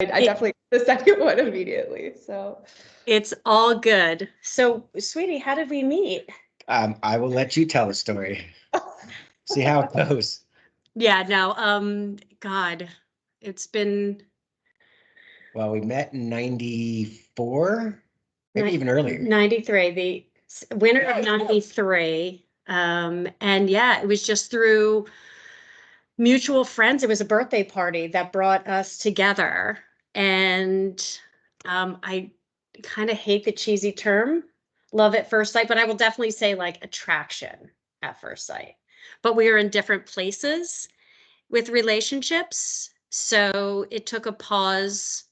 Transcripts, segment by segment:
I definitely the second one immediately. So it's all good. So, sweetie, how did we meet? I will let you tell the story. See how it goes. Yeah, no, God, it's been Well, we met in 94, maybe even earlier. 93, the winter of 93. And yeah, it was just through mutual friends. It was a birthday party that brought us together. And I kind of hate the cheesy term, love at first sight, but I will definitely say like attraction at first sight. But we were in different places with relationships. So it took a pause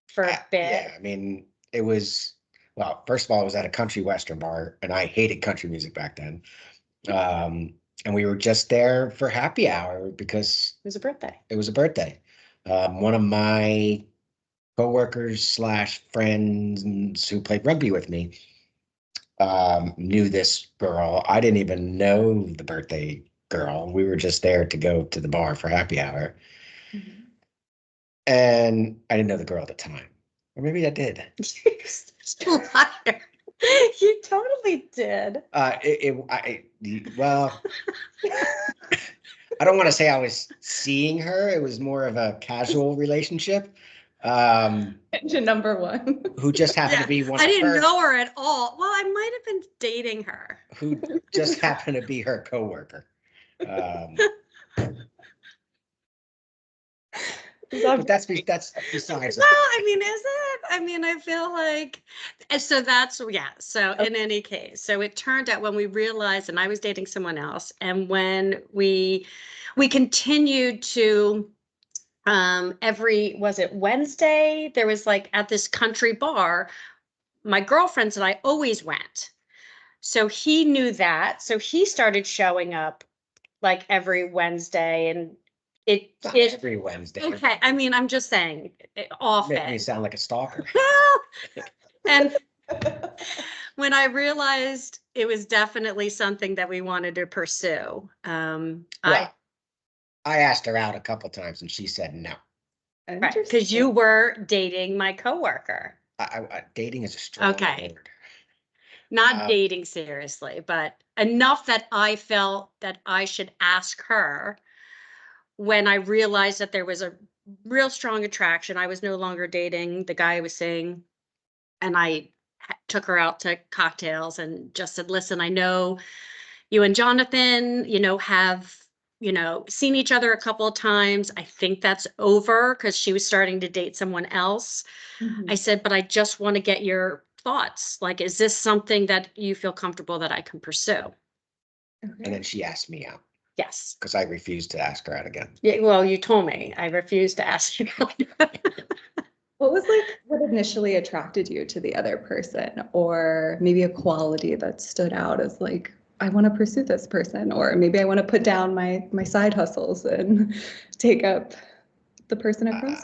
for a bit. Yeah, I mean, it was, well, first of all, it was at a country western bar, and I hated country music back then. And we were just there for happy hour because It was a birthday. it was a birthday. One of my coworkers slash friends who played rugby with me knew this girl. I didn't even know the birthday girl. We were just there to go to the bar for happy hour. Mm-hmm. And I didn't know the girl at the time. Or maybe I did. Liar. You totally did. Well, I don't want to say I was seeing her. It was more of a casual relationship. engine number one. Who just happened to be one I of didn't her, know her at all. Well, I might have been dating her. who just happened to be her coworker. But that's besides. Well, I mean, is it? I mean, I feel like, so that's, yeah. So in any case, so it turned out when we realized, and I was dating someone else, and when we continued to, was it Wednesday? There was like at this country bar, my girlfriends and I always went. So he knew that. So he started showing up like every Wednesday, and Not every Wednesday. okay. I mean, I'm just saying often. Make me sound like a stalker. And when I realized it was definitely something that we wanted to pursue, I asked her out a couple times and she said no. Right, because you were dating my coworker. Dating is a strong word. Not dating seriously, but enough that I felt that I should ask her when I realized that there was a real strong attraction. I was no longer dating the guy I was seeing, and I took her out to cocktails and just said, listen, I know you and Jonathan, have, seen each other a couple of times. I think that's over, because she was starting to date someone else. Mm-hmm. I said, but I just want to get your thoughts. Like, is this something that you feel comfortable that I can pursue? Okay. And then she asked me out. Yes. Because I refused to ask her out again. Yeah, well, you told me. I refused to ask you out. What was like what initially attracted you to the other person, or maybe a quality that stood out as like, I want to pursue this person, or maybe I want to put down my side hustles and take up the person across?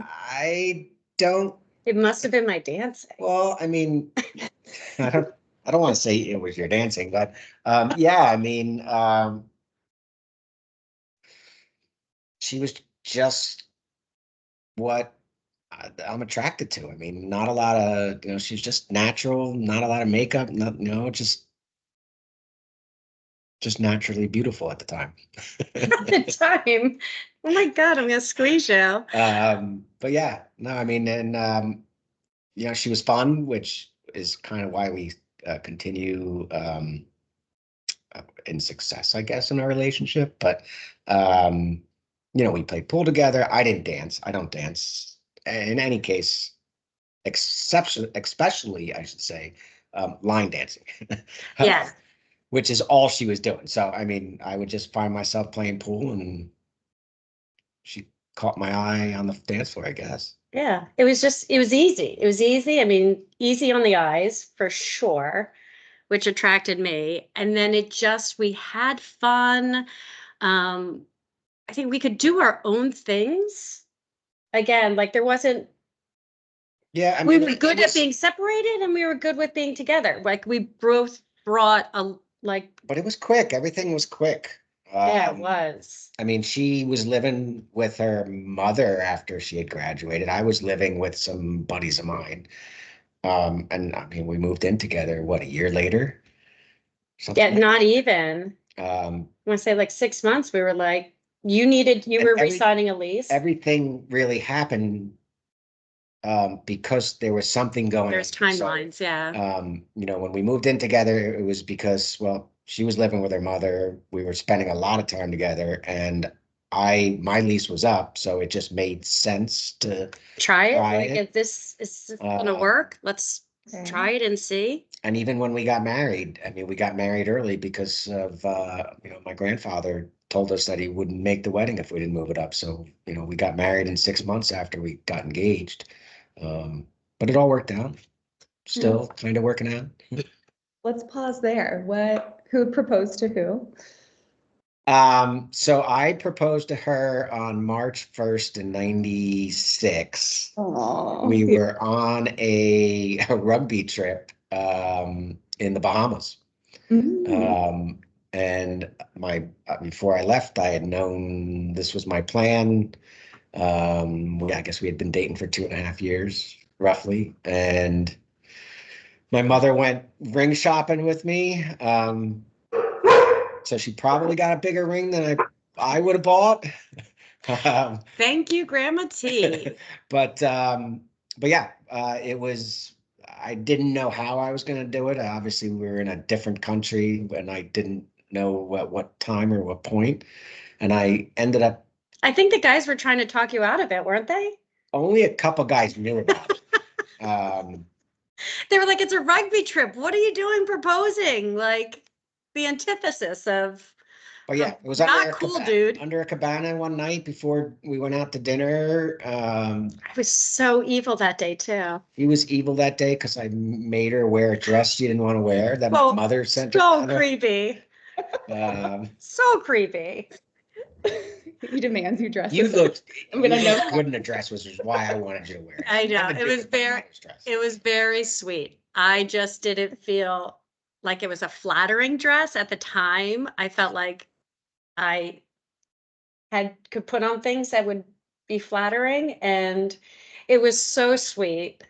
I don't. It must have been my dancing. Well, I mean, I don't want to say it was your dancing, but yeah, I mean, she was just what I'm attracted to. I mean, not a lot of, she's just natural, not a lot of makeup, not, just naturally beautiful at the time. At the time. Oh my God, I'm gonna squeeze you. But yeah, no, I mean, and she was fun, which is kind of why we continue in success, I guess, in our relationship. But we played pool together. I didn't dance. I don't dance. In any case, especially, I should say, line dancing. Yes. Which is all she was doing. So, I mean, I would just find myself playing pool and she caught my eye on the dance floor, I guess. Yeah, it was easy. It was easy. I mean, easy on the eyes for sure, which attracted me. And then we had fun. I think we could do our own things. Again, like there wasn't. Yeah, I we mean, were good at being separated, and we were good with being together. Like we both brought But it was quick. Everything was quick. Yeah, it was. I mean, she was living with her mother after she had graduated. I was living with some buddies of mine. And I mean, we moved in together, what, a year later? Something Yeah, like not even. that. I want to say like 6 months, we were like, you And were re-signing a lease. everything really happened because there was something going There's on. So, timelines, yeah. you know, when we moved in together, it was because, well, she was living with her mother. We were spending a lot of time together, and my lease was up, so it just made sense to Try it. try Like, it. if this is gonna Uh, work, let's Okay. try it and see. And even when we got married, I mean, we got married early because of, you know, my grandfather told us that he wouldn't make the wedding if we didn't move it up. So, you know, we got married in 6 months after we got engaged. But it all worked out. Still kind of working out. Let's pause there. Who proposed to who? So I proposed to her on March 1st in 96. Oh, We were on a rugby trip in the Bahamas. And before I left, I had known this was my plan. I guess we had been dating for 2.5 years, roughly. And my mother went ring shopping with me. So she probably got a bigger ring than I would have bought. Thank you, Grandma T. But yeah, I didn't know how I was going to do it. Obviously, we were in a different country and I didn't know at what time or what point. And I ended up, I think the guys were trying to talk you out of it, weren't they? only a couple guys knew about it. They were like, it's a rugby trip. What are you doing proposing? Like the antithesis of, But yeah, it was not cool, dude. under a cabana one night before we went out to dinner. I was so evil that day too. He was evil that day because I made her wear a dress she didn't want to wear that my mother sent her. So creepy. Um, So creepy. he demands you dress. You looked, I'm gonna you know. looked good in a dress, which is why I wanted you to wear it. I know. Nothing It was different than very, mother's dress. it was very sweet. I just didn't feel like it was a flattering dress at the time. I felt like I could put on things that would be flattering, and it was so sweet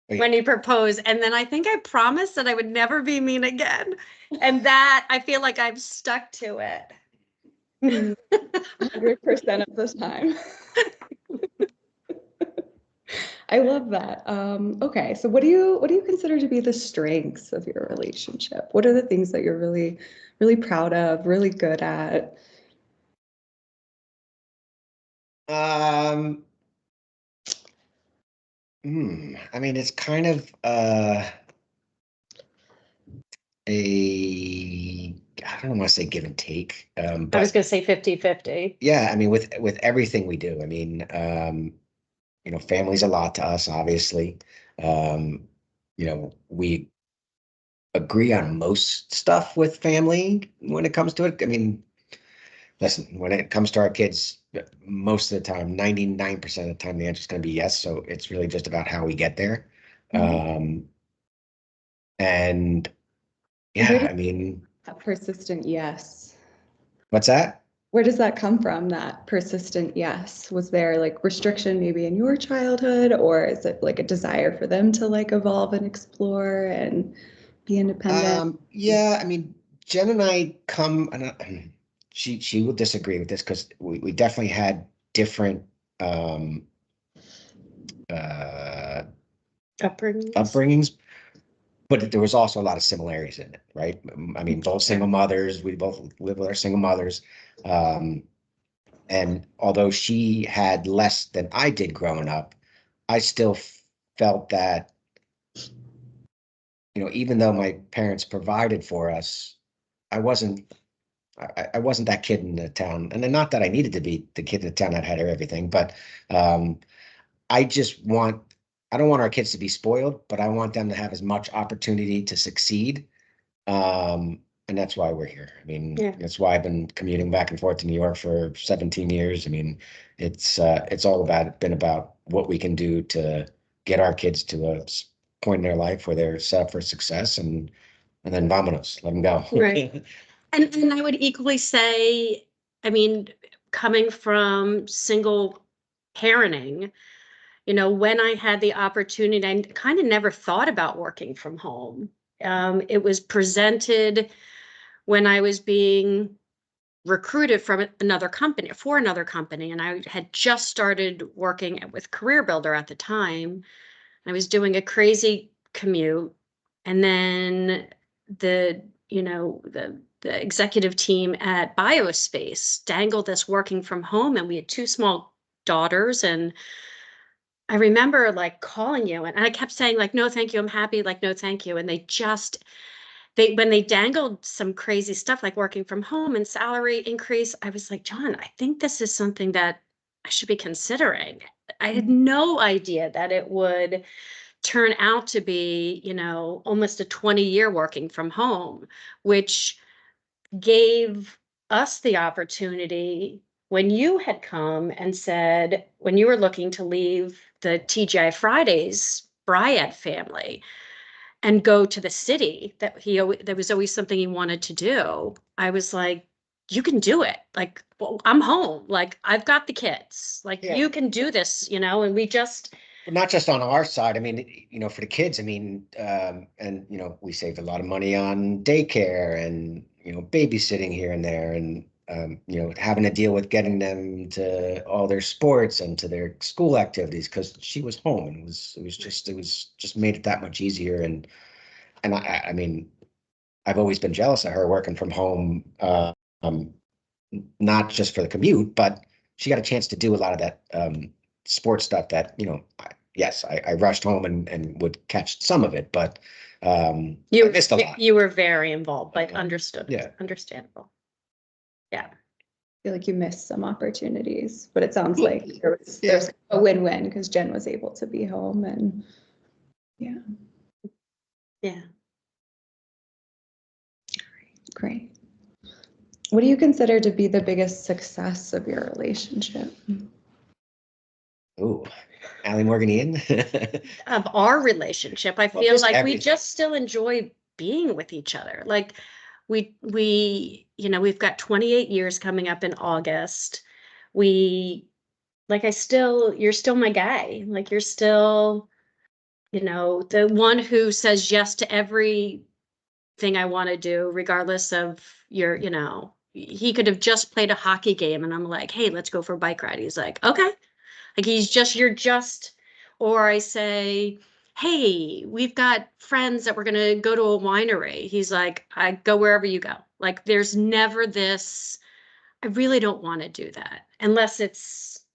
Oh, when he proposed. And then I think I promised that I would never be mean again. And that I feel like I've stuck to it. 100% of the time. I love that. Okay, so what do you consider to be the strengths of your relationship? What are the things that you're really, really proud of, really good at? Um, I mean, it's kind of I don't want to say give and take, I was but going to say 50-50. yeah, I mean, with everything we do, I mean, you know, family's a lot to us, obviously. You know, we agree on most stuff with family when it comes to it. I mean, listen, when it comes to our kids, most of the time, 99% of the time, the answer is going to be yes. So it's really just about how we get there. And yeah, I mean, That persistent yes. what's that? Where does that come from, that persistent yes? Was there like restriction maybe in your childhood, or is it like a desire for them to like evolve and explore and be independent? Yeah, I mean, Jen and I come, and she will disagree with this because we definitely had different uh upbringings, but there was also a lot of similarities in it, right? I mean, both single mothers, we both live with our single mothers. And although she had less than I did growing up, I still felt that, you know, even though my parents provided for us, I wasn't I wasn't that kid in the town. And then not that I needed to be the kid in the town that had everything, but um, I just want, I don't want our kids to be spoiled, but I want them to have as much opportunity to succeed. And that's why we're here. I mean, that's why I've been commuting back and forth to New York for 17 years. I mean, it's all been about what we can do to get our kids to a point in their life where they're set up for success, and then vamonos, let them go. Right. And I would equally say, I mean, coming from single parenting, you know, when I had the opportunity, I kind of never thought about working from home. It was presented when I was being recruited from another company, for another company, and I had just started working with Career Builder at the time. I was doing a crazy commute, and then the you know the executive team at Biospace dangled this working from home, and we had two small daughters. And I remember like calling you, and I kept saying like, no thank you, I'm happy, like no thank you. And they when they dangled some crazy stuff like working from home and salary increase, I was like, John, I think this is something that I should be considering. I had no idea that it would turn out to be, you know, almost a 20-year working from home, which gave us the opportunity when you had come and said, when you were looking to leave the TGI Fridays Bryant family and go to the city, that there was always something he wanted to do. I was like, you can do it. Like, well, I'm home. Like, I've got the kids. Like, Yeah. you can do this, you know, and we just, But not just on our side. I mean, for the kids, I mean, and we saved a lot of money on daycare and babysitting here and there, and having to deal with getting them to all their sports and to their school activities because she was home, and it was just made it that much easier. And I mean, I've always been jealous of her working from home, not just for the commute, but she got a chance to do a lot of that sports stuff that, yes, I rushed home and would catch some of it, but I missed a lot. you were very involved, but understood. Yeah. Understandable. Yeah. I feel like you missed some opportunities, but it sounds like there's a win-win because Jen was able to be home and yeah. Yeah. Great. What do you consider to be the biggest success of your relationship? Ooh, Allie Morganian. Of our relationship, I Well, feel just like we everything. just still enjoy being with each other. Like we've got 28 years coming up in August. You're still my guy. Like you're still, the one who says yes to everything I want to do, regardless of he could have just played a hockey game and I'm like, hey, let's go for a bike ride. He's like, okay. Like or I say, hey, we've got friends that we're going to go to a winery. He's like, I go wherever you go. Like there's never this, I really don't want to do that unless it's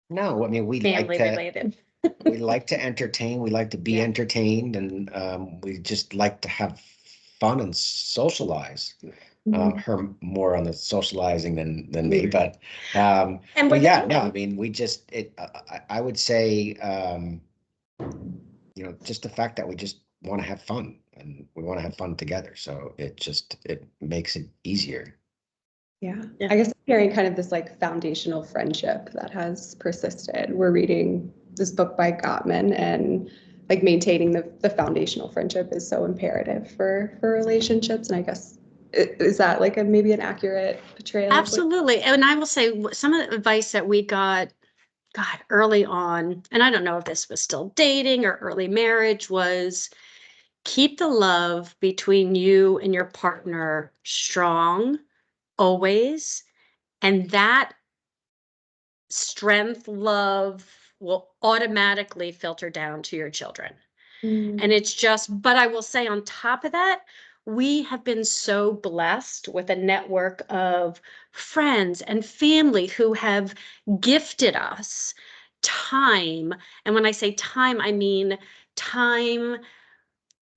No, I mean, family related. we like to entertain, we like to be entertained, and we just like to have fun and socialize. Her more on the socializing than me, but yeah, no, I mean, I would say just the fact that we just want to have fun and we want to have fun together, so it makes it easier. Yeah. I guess I'm hearing kind of this like foundational friendship that has persisted. We're reading this book by Gottman, and like maintaining the foundational friendship is so imperative for relationships. And I guess is that like maybe an accurate portrayal? Absolutely. And I will say some of the advice that we got, God, early on, and I don't know if this was still dating or early marriage, was keep the love between you and your partner strong always. And that strength, love will automatically filter down to your children. And it's just, but I will say on top of that, we have been so blessed with a network of friends and family who have gifted us time. And when I say time, I mean time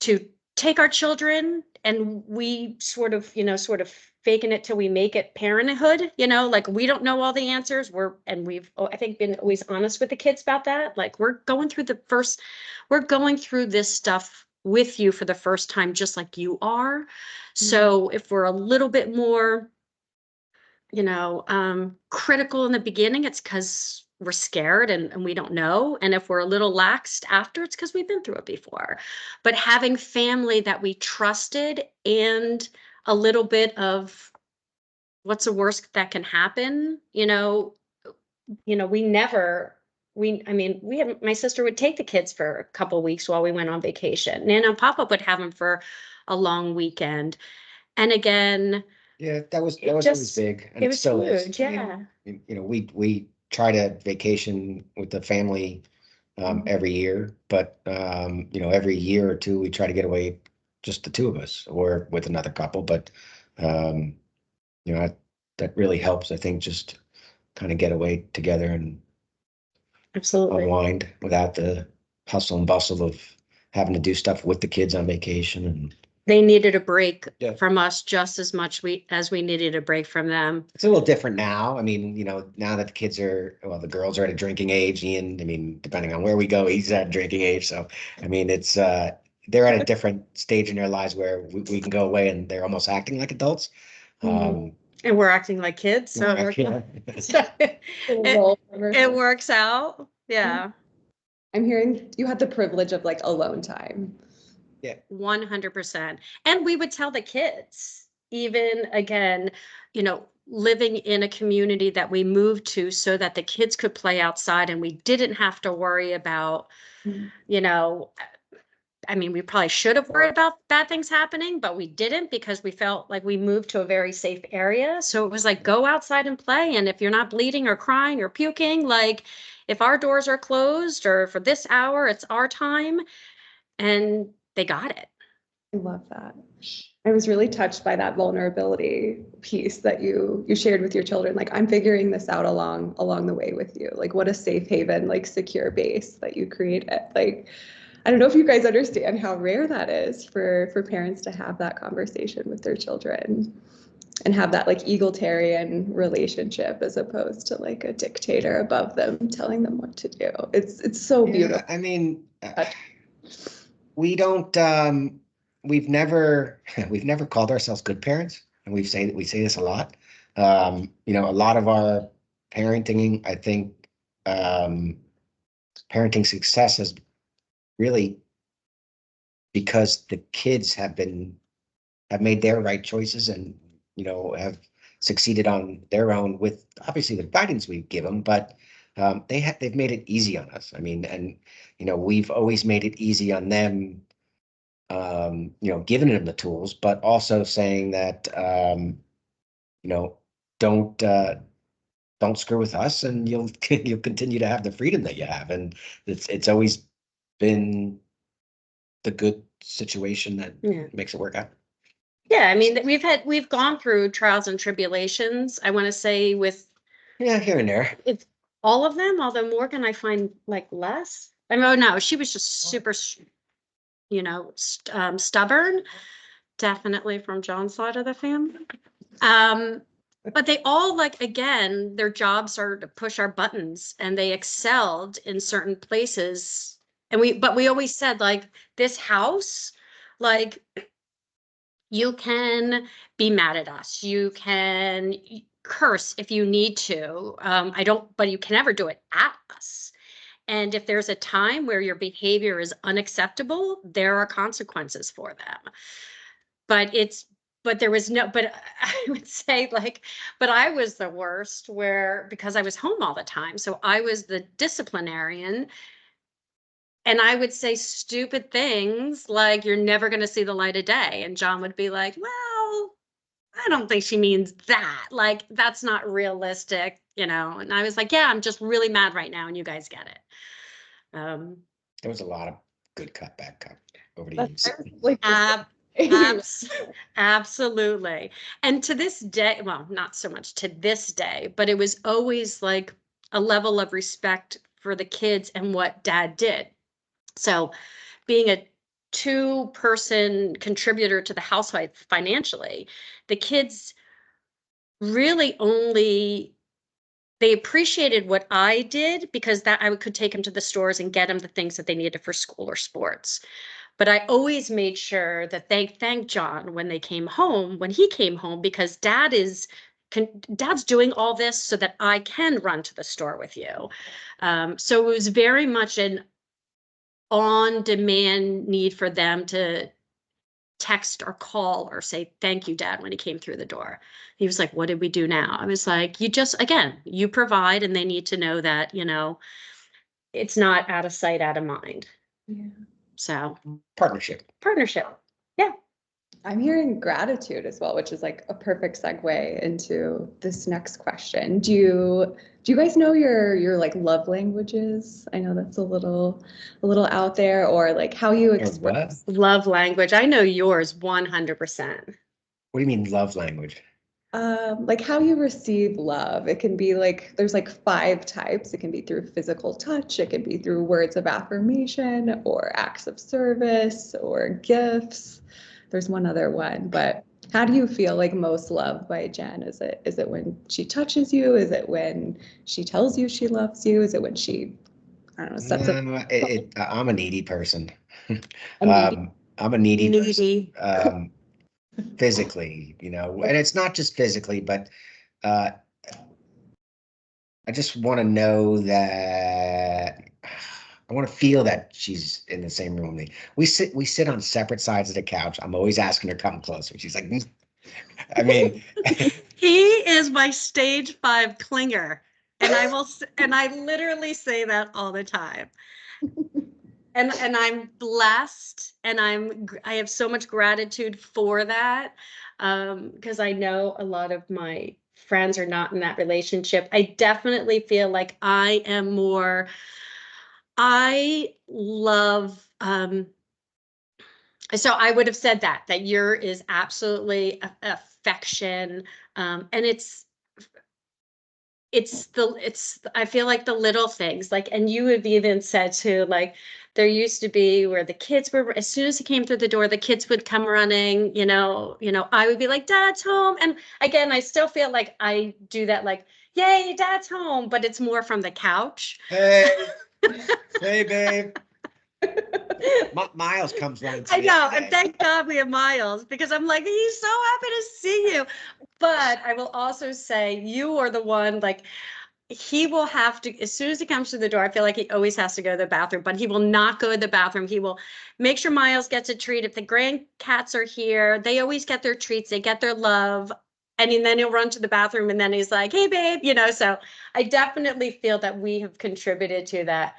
to take our children, and we sort of faking it till we make it parenthood, like we don't know all the answers. We've I think been always honest with the kids about that. Like we're going through this stuff with you for the first time, just like you are. So if we're a little bit more, critical in the beginning, it's because we're scared and we don't know. And if we're a little laxed after, it's because we've been through it before. But having family that we trusted and a little bit of what's the worst that can happen, we never, I mean, my sister would take the kids for a couple weeks while we went on vacation. Nana and Papa would have them for a long weekend. And again, Yeah, that was it always just, big, and it it was still is. huge. I mean, Yeah. we try to vacation with the family every year, but every year or two we try to get away, just the two of us or with another couple. But um, that really helps, I think, just kind of get away together and Absolutely. unwind without the hustle and bustle of having to do stuff with the kids on vacation. And They needed a break Yeah. from us just as much as we needed a break from them. It's a little different now. I mean, now that the kids are, well, the girls are at a drinking age. Ian, I mean, depending on where we go, he's at a drinking age. So, I mean, they're at a different stage in their lives where we can go away and they're almost acting like adults. And we're acting like kids, so it works out. Yeah. I'm hearing you had the privilege of like alone time. Yeah. 100%. And we would tell the kids, even again, living in a community that we moved to so that the kids could play outside and we didn't have to worry about, I mean, we probably should have worried about bad things happening, but we didn't because we felt like we moved to a very safe area. So it was like, go outside and play. And if you're not bleeding or crying or puking, like if our doors are closed or for this hour, it's our time. And they got it. I love that. I was really touched by that vulnerability piece that you shared with your children. Like, I'm figuring this out along the way with you. Like, what a safe haven, like secure base that you created. Like, I don't know if you guys understand how rare that is for parents to have that conversation with their children and have that like egalitarian relationship as opposed to like a dictator above them telling them what to do. It's so beautiful. I mean, we don't, we've never called ourselves good parents, and we say this a lot. A lot of our parenting, I think, parenting success has really because the kids have made their right choices and have succeeded on their own with obviously the guidance we give them, but they've made it easy on us. I mean, and we've always made it easy on them, giving them the tools, but also saying that don't screw with us, and you'll continue to have the freedom that you have. And it's always been the good situation that makes it work out. Yeah, I mean, we've gone through trials and tribulations. I want to say with here and there. It's all of them, although Morgan I find like less. I mean, oh no, she was just super, stubborn. Definitely from John's side of the family. But they all like, again, their jobs are to push our buttons and they excelled in certain places. And we always said like this house, like you can be mad at us. You can curse if you need to. But you can never do it at us. And if there's a time where your behavior is unacceptable, there are consequences for them. But I would say like, but I was the worst because I was home all the time. So I was the disciplinarian. And I would say stupid things like, you're never going to see the light of day. And John would be like, well, I don't think she means that. Like, that's not realistic, And I was like, yeah, I'm just really mad right now. And you guys get it. There was a lot of good cutback over the years. Like, absolutely. And to this day, well, not so much to this day, but it was always like a level of respect for the kids and what dad did. So being a 2-person contributor to the household financially, the kids really they appreciated what I did because that I could take them to the stores and get them the things that they needed for school or sports. But I always made sure that they thanked John when he came home, because Dad's doing all this so that I can run to the store with you. So it was very much an on-demand need for them to text or call or say, thank you, Dad, when he came through the door. He was like, what did we do now? I was like, you just, again, you provide, and they need to know that, it's not out of sight, out of mind. Yeah. So Partnership. Yeah. I'm hearing gratitude as well, which is like a perfect segue into this next question. Do you guys know your like love languages? I know that's a little out there, or like how you express love language. I know yours 100%. What do you mean love language? like how you receive love. It can be like, there's like 5 types. It can be through physical touch, it can be through words of affirmation or acts of service or gifts. There's one other one, but how do you feel like most loved by Jen? Is it when she touches you? Is it when she tells you she loves you? Is it when she, I don't know, sets up I'm a needy person. a needy? I'm a needy Needy. person. Physically, and it's not just physically, but I just want to know that I want to feel that she's in the same room with me. We sit on separate sides of the couch. I'm always asking her to come closer. She's like, I mean, He is my stage 5 clinger, and I literally say that all the time. And I'm blessed, and I have so much gratitude for that, because I know a lot of my friends are not in that relationship. I definitely feel like I love, so I would have said that your is absolutely affection, and I feel like the little things, like, and you have even said too, like, there used to be where the kids were, as soon as he came through the door, the kids would come running, I would be like, Dad's home. And again, I still feel like I do that, like, yay, Dad's home, but it's more from the couch. hey, hey, babe. Miles comes running to I me. know, and thank God we have Miles, because I'm like, he's so happy to see you. But I will also say, you are the one, like, he will have to, as soon as he comes to the door, I feel like he always has to go to the bathroom, but he will not go to the bathroom. He will make sure Miles gets a treat. If the grandcats are here, they always get their treats, they get their love. And then he'll run to the bathroom, and then he's like, hey, babe, so I definitely feel that we have contributed to that.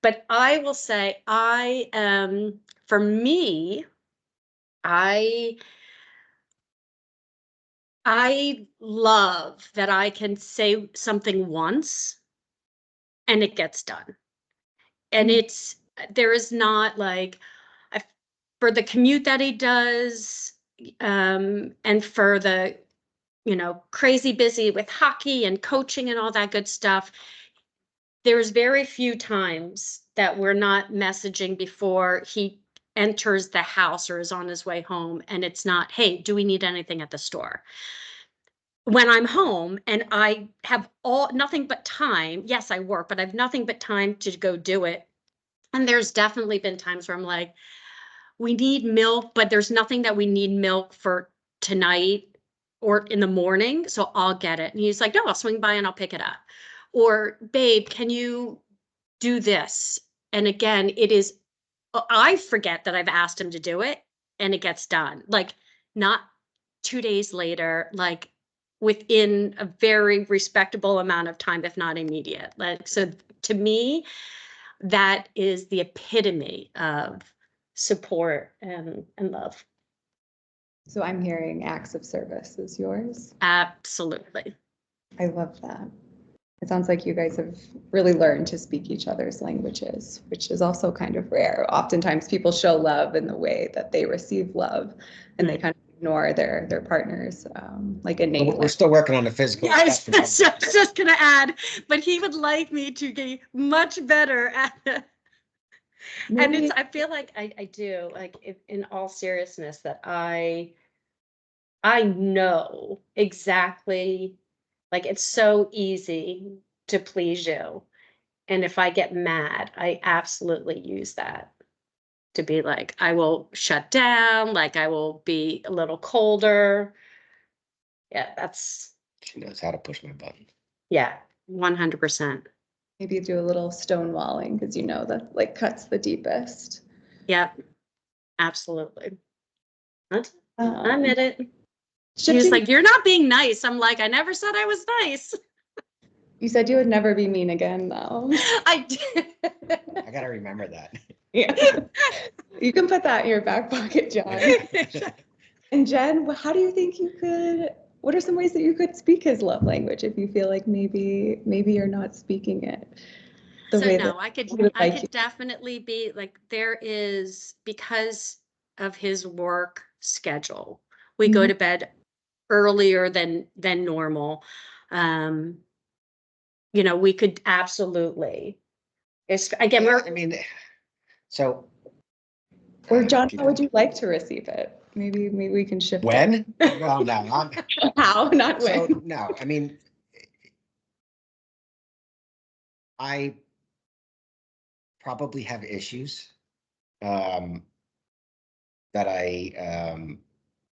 But I will say, for me, I love that I can say something once and it gets done. And there is not like, for the commute that he does, and for the, crazy busy with hockey and coaching and all that good stuff, there's very few times that we're not messaging before he enters the house or is on his way home, and it's not, hey, do we need anything at the store? When I'm home and I have nothing but time, yes, I work, but I have nothing but time to go do it. And there's definitely been times where I'm like, we need milk, but there's nothing that we need milk for tonight or in the morning, so I'll get it. And he's like, no, I'll swing by and I'll pick it up. Or, babe, can you do this? And again, I forget that I've asked him to do it, and it gets done. Like, not 2 days later, like within a very respectable amount of time, if not immediate. Like, so to me, that is the epitome of support and love. So I'm hearing acts of service is yours. Absolutely. I love that. It sounds like you guys have really learned to speak each other's languages, which is also kind of rare. Oftentimes people show love in the way that they receive love, and they kind of ignore their partners, like innately. We're still working on the physical. I was just going to add, but he would like me to be much better at it. And I feel like I do, like, in all seriousness, that I know exactly, like, it's so easy to please you. And if I get mad, I absolutely use that to be like, I will shut down, like, I will be a little colder. Yeah, She knows how to push my button. Yeah, 100%. Maybe do a little stonewalling, because that like cuts the deepest. Yep, absolutely. I admit it. He was Shifting, like, "You're not being nice." I'm like, "I never said I was nice." you said you would never be mean again, though. I did. I gotta remember that. Yeah. You can put that in your back pocket, John. And Jen, how do you think you could, what are some ways that you could speak his love language if you feel like maybe you're not speaking it the So way no, that I could he would like you? definitely be like, there is, because of his work schedule, we go Mhm. to bed earlier than normal. Um, we could absolutely. Again, Yeah, we're I mean, so. Or John, how would you like to receive it? Maybe we can shift it. When? Well, no, How, not so when. no, I mean, I probably have issues um, that I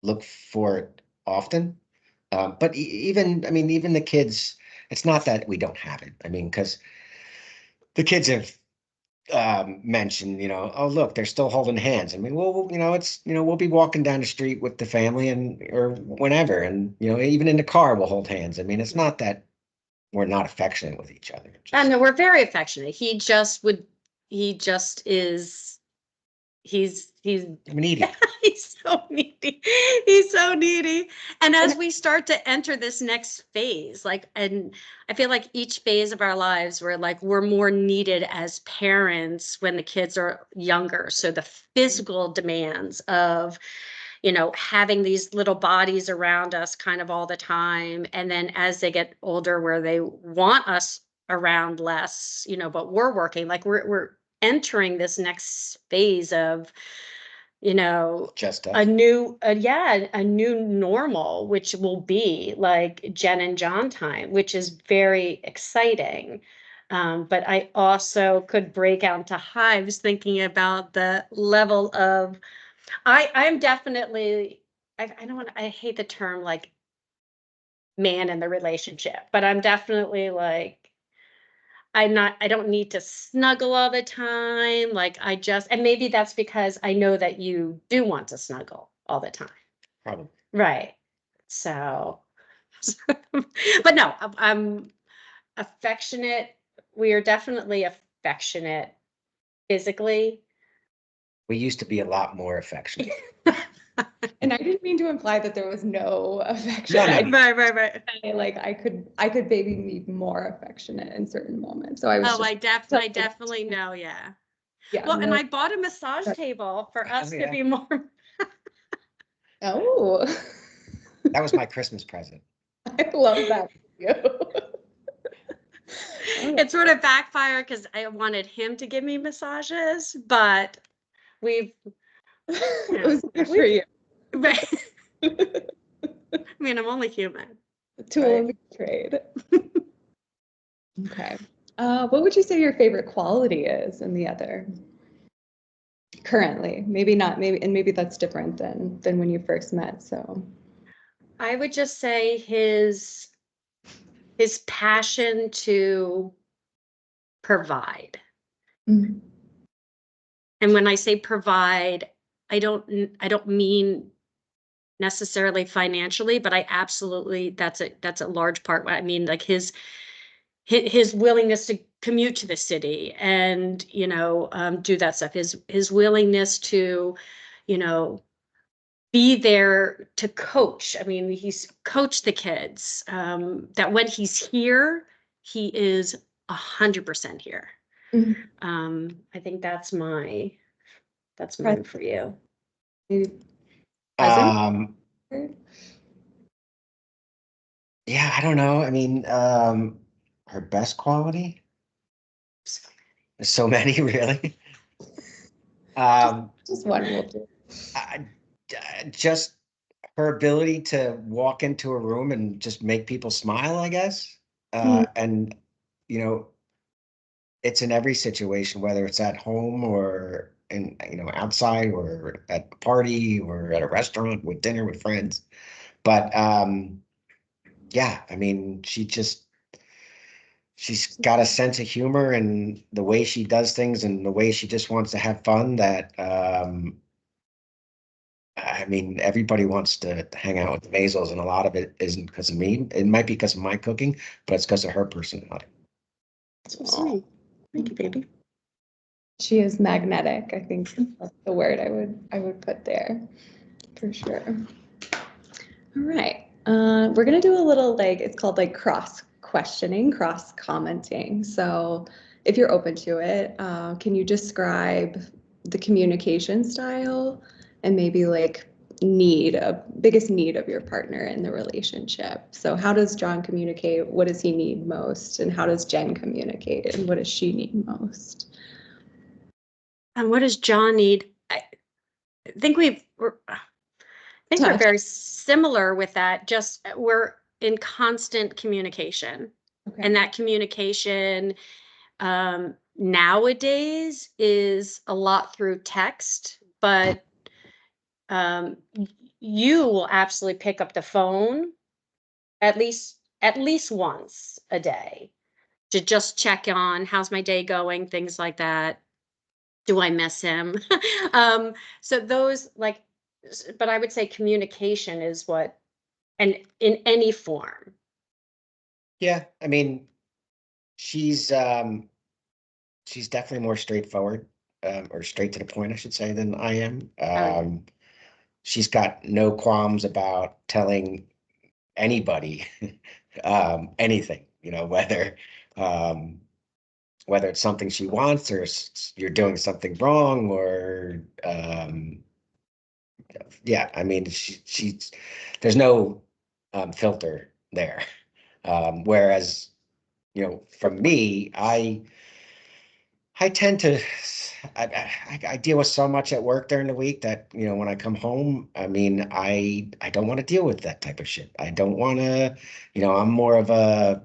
look for it often. But even, I mean, even the kids, it's not that we don't have it. I mean, because the kids have mentioned, oh, look, they're still holding hands. I mean, well, it's, we'll be walking down the street with the family and, or whenever. And, even in the car, we'll hold hands. I mean, it's not that we're not affectionate with each other. I know we're very affectionate. He just is, he's Needy. he's so needy. He's so needy. And as we start to enter this next phase, and I feel like each phase of our lives, we're more needed as parents when the kids are younger. So the physical demands of, having these little bodies around us kind of all the time. And then as they get older, where they want us around less, but we're working, like we're entering this next phase of, Just a us. new, a new normal, which will be like Jen and John time, which is very exciting. But I also could break out into hives thinking about the level of, I'm definitely, I don't want, I hate the term like man in the relationship, but I'm definitely like, I don't need to snuggle all the time. And maybe that's because I know that you do want to snuggle all the time. Probably. Right. So, but no, I'm affectionate. We are definitely affectionate physically. We used to be a lot more affectionate. And I didn't mean to imply that there was no affection. No, no. Right. I could maybe be more affectionate in certain moments. So I was Oh, just I definitely know. Yeah. yeah. Well, and No. I bought a massage table for us to yeah. be more. Oh, That was my Christmas present. I love that. It sort of backfired because I wanted him to give me massages, but we've, It was good for you. I mean, I'm only human. Tool of the trade. Okay. What would you say your favorite quality is in the other currently? Maybe not, maybe that's different than when you first met. So I would just say his passion to provide. Mhm. And when I say provide, I don't mean necessarily financially, but I absolutely, that's a large part. I mean, like his willingness to commute to the city and, do that stuff, his willingness to, you know, be there to coach. I mean, he's coached the kids, that when he's here, he is 100% here. Mhm. I think that's mine for you. Maybe present. Um, yeah, I don't know. I mean, her best quality? So many, really. Just one will do. I, just her ability to walk into a room and just make people smile, I guess. And, you know, it's in every situation, whether it's at home or in, outside or at a party or at a restaurant with dinner with friends. But yeah, I mean, she's got a sense of humor and the way she does things and the way she just wants to have fun that I mean, everybody wants to hang out with the Masels, and a lot of it isn't because of me. It might be because of my cooking, but it's because of her personality. So sweet. Thank you, baby. She is magnetic. I think that's the word I would put there for sure. All right. We're gonna do a little like it's called like cross questioning, cross commenting. So if you're open to it, can you describe the communication style and maybe like biggest need of your partner in the relationship? So how does John communicate? What does he need most? And how does Jen communicate? And what does she need most? And what does John need? I think we're very similar with that. Just we're in constant communication. Okay. And that communication nowadays is a lot through text, but you will absolutely pick up the phone at least once a day to just check on how's my day going, things like that. Do I miss him? So those like, but I would say communication is what, and in any form. Yeah, I mean, she's she's definitely more straightforward, or straight to the point, I should say, than I am. She's got no qualms about telling anybody anything, um, whether it's something she wants or you're doing something wrong or yeah, I mean, she's there's no filter there. Whereas, from me, I tend to, I deal with so much at work during the week that, when I come home, I mean, I don't want to deal with that type of shit. I don't want to, I'm more of a,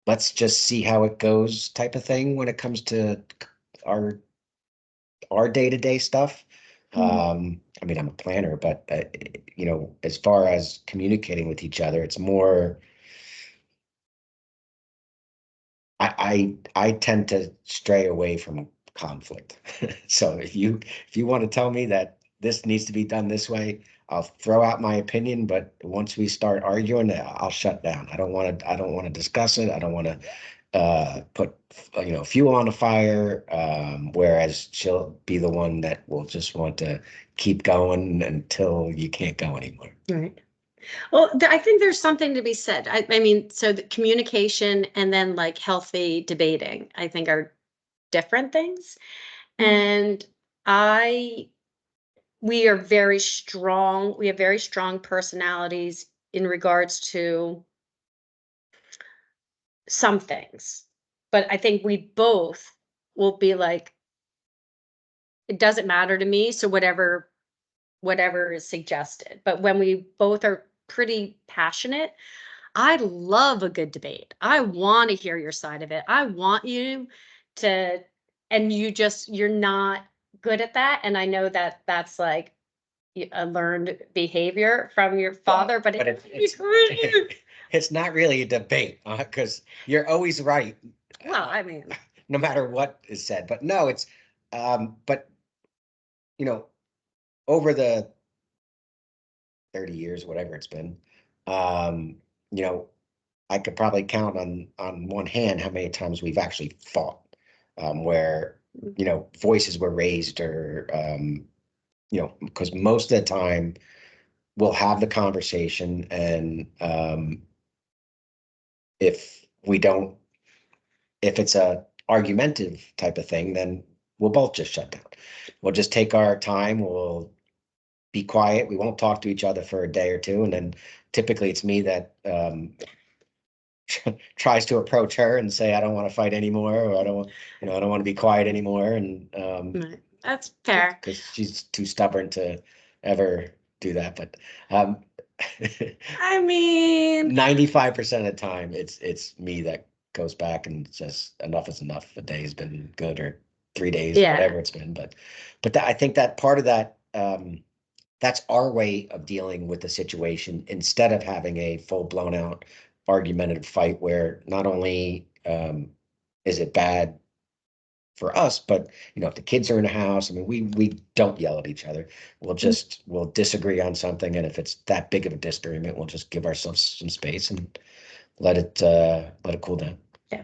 let's just see how it goes type of thing when it comes to our, our day-to-day stuff. I mean, I'm a planner, but, as far as communicating with each other, it's more, I tend to stray away from conflict. So if you want to tell me that this needs to be done this way, I'll throw out my opinion, but once we start arguing, I'll shut down. I don't want to discuss it. I don't want to put fuel on the fire. Whereas she'll be the one that will just want to keep going until you can't go anymore. Right. Well, I think there's something to be said. I mean, so the communication and then like healthy debating, I think are different things. And I, we are very strong. We have very strong personalities in regards to some things. But I think we both will be like, it doesn't matter to me. So whatever is suggested. But when we both are pretty passionate, I love a good debate. I want to hear your side of it. I want you to, and you're not good at that. And I know that that's like a learned behavior from your father, but It's not really a debate because you're always right. Well, I mean, no matter what is said. But no, it's but over the 30 years, whatever it's been, um, you know, I could probably count on one hand how many times we've actually fought, where voices were raised or because most of the time we'll have the conversation and if we don't if it's a argumentative type of thing, then we'll both just shut down. We'll just take our time. We'll be quiet. We won't talk to each other for a day or two. And then typically it's me that tries to approach her and say, I don't want to fight anymore, or I don't want to be quiet anymore. And that's fair. because she's too stubborn to ever do that. But I mean, 95% of the time it's me that goes back and says enough is enough. A day's been good, or 3 days, Yeah. whatever it's been. But I think that part of that, that's our way of dealing with the situation instead of having a full blown out argumentative fight where not only is it bad for us, but if the kids are in the house, I mean, we don't yell at each other. We'll disagree on something, and if it's that big of a disagreement, we'll just give ourselves some space and let it cool down. Yeah,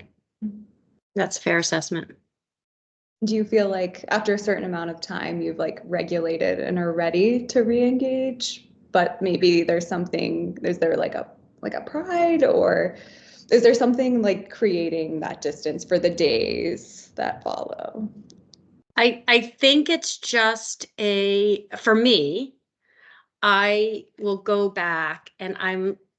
that's a fair assessment. Do you feel like after a certain amount of time you've like regulated and are ready to re-engage, but maybe is there like a pride, or is there something like creating that distance for the days that follow? I think it's just for me, I will go back and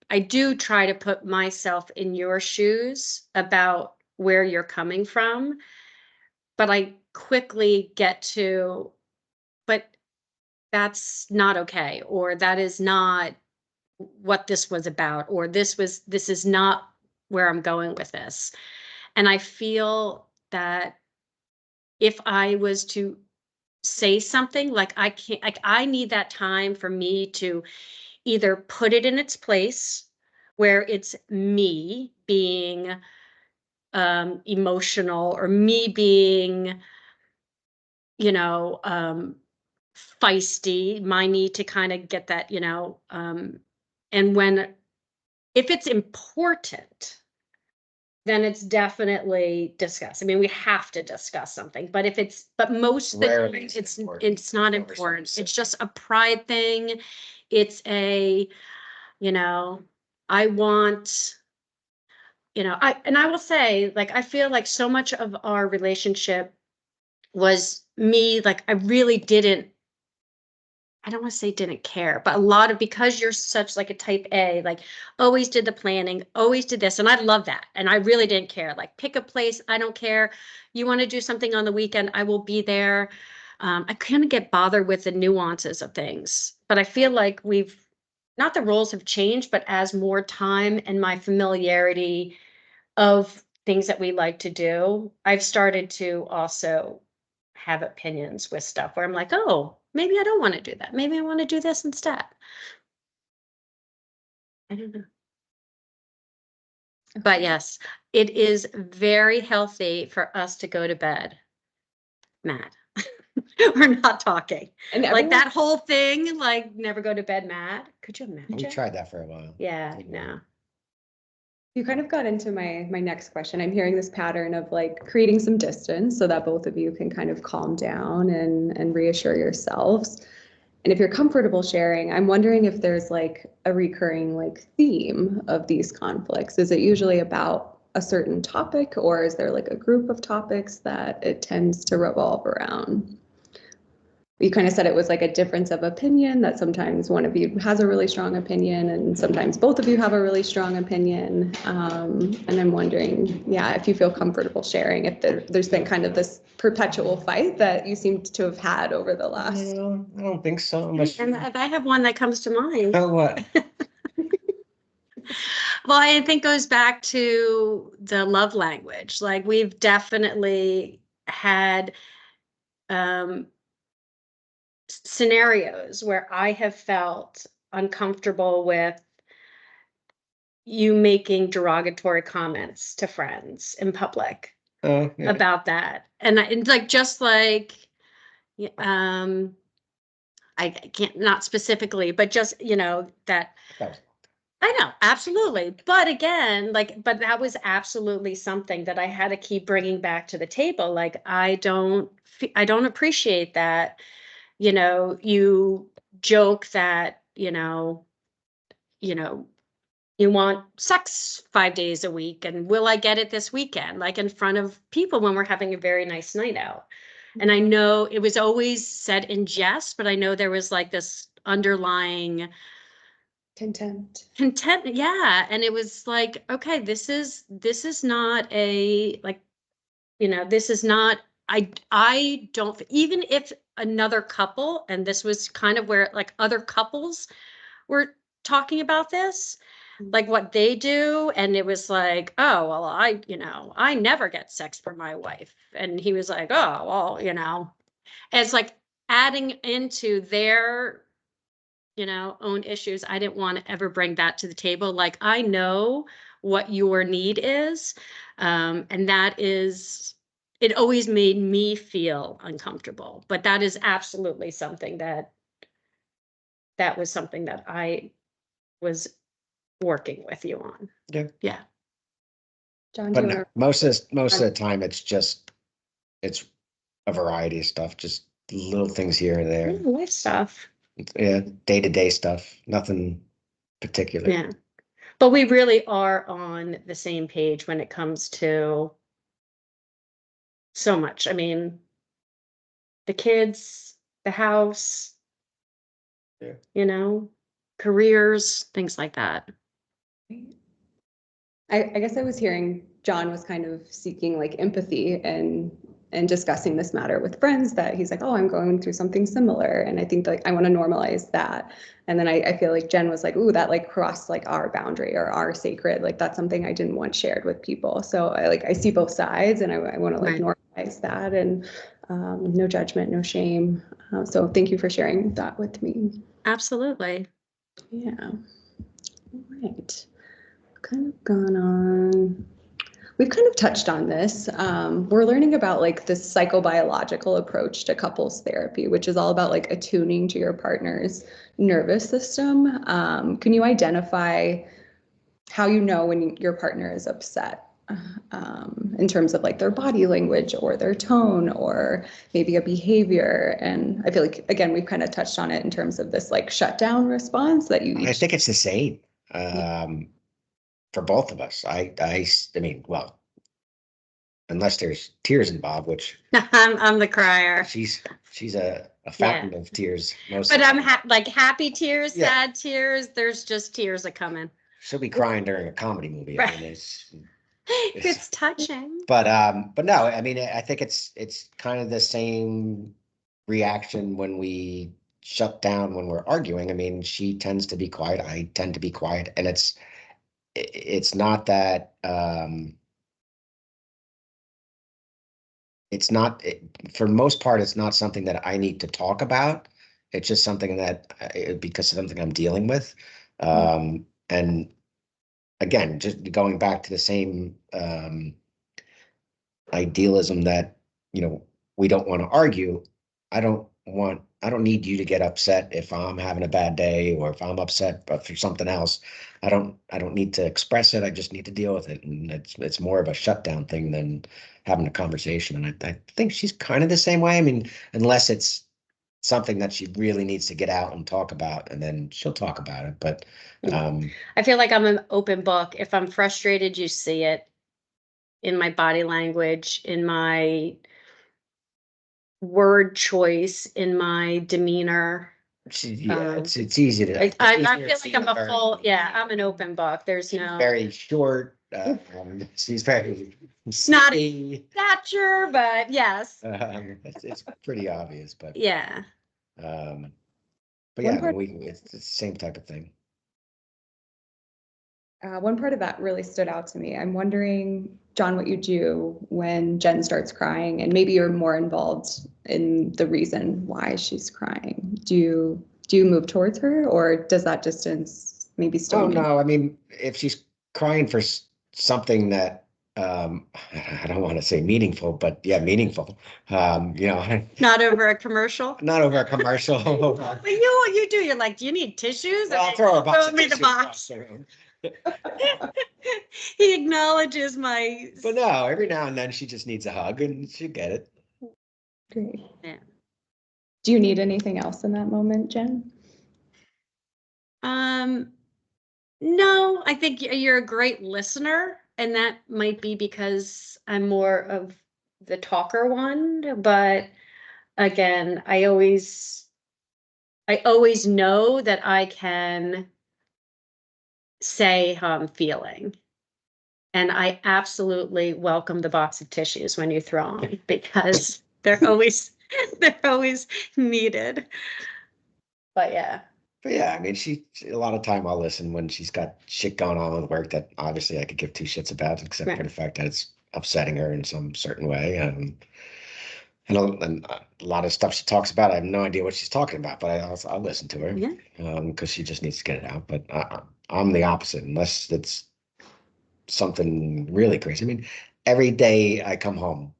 I do try to put myself in your shoes about where you're coming from, but I quickly get to, but that's not okay, or that is not what this was about, or this is not where I'm going with this. And I feel that if I was to say something, like I can't, like I need that time for me to either put it in its place where it's me being emotional, or me being, you know, feisty, my need to kind of get that, and if it's important, then it's definitely discussed. I mean, we have to discuss something, but most of the time, Rarely is it important. it's not Over important. something It's just a pride thing. It's I want, I will say, like, I feel like so much of our relationship was me, like, I don't want to say didn't care, but a lot of, because you're such like a type A, like always did the planning, always did this. And I love that. And I really didn't care. Like, pick a place. I don't care. You want to do something on the weekend, I will be there. I kind of get bothered with the nuances of things, but I feel like not the roles have changed, but as more time and my familiarity of things that we like to do, I've started to also have opinions with stuff where I'm like, oh, maybe I don't want to do that. Maybe I want to do this instead. I don't know. But yes, it is very healthy for us to go to bed mad. We're not talking. And Like that whole thing, like never go to bed mad. Could you imagine? We tried that for a while. Yeah, no. You kind of got into my next question. I'm hearing this pattern of like creating some distance so that both of you can kind of calm down and reassure yourselves. And if you're comfortable sharing, I'm wondering if there's like a recurring like theme of these conflicts. Is it usually about a certain topic, or is there like a group of topics that it tends to revolve around? You kind of said it was like a difference of opinion, that sometimes one of you has a really strong opinion and sometimes both of you have a really strong opinion. And I'm wondering, yeah, if you feel comfortable sharing, if there's been kind of this perpetual fight that you seem to have had over the last. No, I don't think so. And I have one that comes to mind. Oh, what? Well, I think goes back to the love language. Like, we've definitely had scenarios where I have felt uncomfortable with you making derogatory comments to friends in public Oh, yeah. about that. And like, just like, I can't, not specifically, but just, that. That was I know, absolutely. But again, but that was absolutely something that I had to keep bringing back to the table. Like, I don't appreciate that, you joke that, you want sex 5 days a week, and will I get it this weekend? Like, in front of people when we're having a very nice night out. And I know it was always said in jest, but I know there was like this underlying Contempt. Yeah. And it was like, okay, this is not a, like, this is not, I don't, even if another couple, and this was kind of where like other couples were talking about this, like what they do, and it was like, oh, well, I never get sex from my wife. And he was like, oh, well, it's like adding into their own issues. I didn't want to ever bring that to the table. Like, I know what your need is. And that is, it always made me feel uncomfortable. But that is absolutely something that was something that I was working with you on. Yeah. Yeah. John, do But you no, want most of the time, it's a variety of stuff, just little things here and there. Life stuff. Yeah, day-to-day stuff, nothing particular. Yeah. But we really are on the same page when it comes to so much. I mean, the kids, the house, Yeah. you know, careers, things like that. I guess I was hearing John was kind of seeking like empathy and discussing this matter with friends that he's like, oh, I'm going through something similar. And I think like I want to normalize that. And then I feel like Jen was like, ooh, that like crossed like our boundary or our sacred. Like that's something I didn't want shared with people. So I see both sides and I want to like Right. normalize that and no judgment, no shame. So thank you for sharing that with me. Absolutely. Yeah. All right. Kind of gone on. We've kind of touched on this. We're learning about like this psychobiological approach to couples therapy, which is all about like attuning to your partner's nervous system. Can you identify how you know when your partner is upset in terms of like their body language or their tone or maybe a behavior? And I feel like, again, we've kind of touched on it in terms of this like shutdown response that you I each. think it's the same for both of us. I mean, well, unless there's tears involved, which I'm the crier. she's a fountain of tears most. But I'm like happy tears, Yeah. sad tears. There's just tears a coming. She'll be crying during a comedy movie. I mean, It's touching. but no, I mean, I think it's kind of the same reaction when we shut down when we're arguing. I mean, she tends to be quiet, I tend to be quiet, and it's not that it's not for the most part, it's not something that I need to talk about. It's just something that because of something I'm dealing with. And again, just going back to the same idealism that, we don't want to argue. I don't need you to get upset if I'm having a bad day or if I'm upset but for something else. I don't need to express it. I just need to deal with it. And it's more of a shutdown thing than having a conversation. And I think she's kind of the same way. I mean, unless it's something that she really needs to get out and talk about, and then she'll talk about it. But I feel like I'm an open book. If I'm frustrated, you see it in my body language, in my word choice, in my demeanor. it's easy to. I feel like I'm a full, I'm an open book. There's no very short. She's very snotty stature, but yes. It's pretty obvious, but yeah. But yeah, it's the same type of thing. One part of that really stood out to me. I'm wondering, John, what you do when Jen starts crying, and maybe you're more involved in the reason why she's crying. Do you move towards her, or does that distance maybe still? Oh no, I mean, if she's crying for something that I don't want to say meaningful, but yeah, meaningful. Not over a commercial. Not over a commercial. But you do. You're like, do you need tissues? Well, I'll throw a box of me the tissues box. He acknowledges my. But no, every now and then she just needs a hug, and she'll get it. Great. Yeah. Do you need anything else in that moment, Jen? No, I think you're a great listener, and that might be because I'm more of the talker one. But again, I always know that I can say how I'm feeling. And I absolutely welcome the box of tissues when you throw them because they're always needed. But yeah. But yeah, I mean, a lot of time I'll listen when she's got shit going on with work that obviously I could give two shits about, except for the fact that it's upsetting her in some certain way. And a lot of stuff she talks about, I have no idea what she's talking about, but I'll listen to her because she just needs to get it out. But I'm the opposite, unless it's something really crazy. I mean, every day I come home,